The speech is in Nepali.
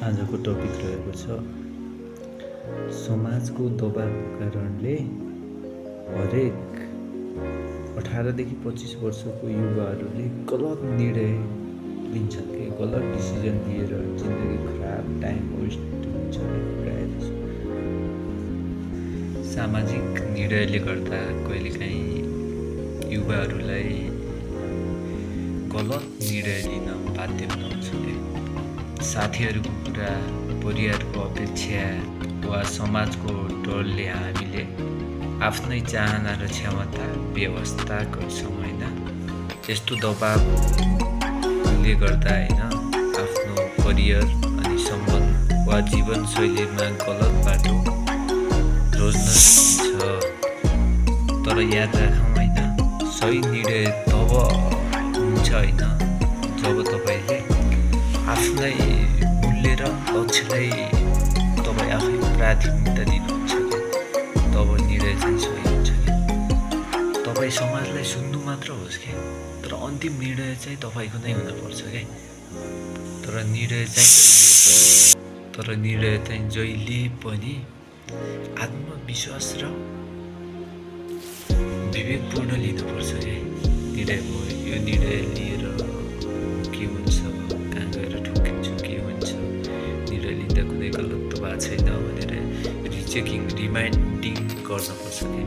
आजको टपिक रहेको छ समाजको दबावको कारणले हरेक 18 देखि 25 वर्षको युवाहरूले गलत निर्णय लिन्छन् कि गलत डिसिजन लिएर जिन्दगी खराब टाइम वेस्ट हुन्छ प्रायः जसो सामाजिक निर्णयले गर्दा कहिलेकाहीँ युवाहरूलाई गलत निर्णय लिन बाध्य बनाउँछ कि साथीहरूको कुरा परिवारको अपेक्षा वा समाजको डरले हामीले आफ्नै चाहना र क्षमता व्यवस्था गर्छौँ होइन। यस्तो दबावले गर्दा होइन आफ्नो करियर अनि सम्बन्ध वा जीवनशैलीमा गलत बाटो रोज्न सकिन्छ। तर याद राखौँ होइन, सही निर्णय तब हुन्छ होइन जब तपाईँले आफ्नै मूल्य र लक्ष्यलाई तपाईँ आफै प्राथमिकता दिनुहुन्छ कि तब निर्णय चाहिँ सही हुन्छ कि तपाईँ समाजलाई सुन्नु मात्र होस् कि तर अन्तिम निर्णय चाहिँ तपाईँको नै हुनुपर्छ कि तर निर्णय चाहिँ जहिले पनि आत्मविश्वास र विवेकपूर्ण लिनुपर्छ कि यो निर्णय लिएर के हुन्छ, कहाँ गएर ठोकिन्छु, के हुन्छ, निर्णय लिँदा कुनै गलत त भएको छैन भनेर रिमाइन्डिङ गर्नुपर्छ कि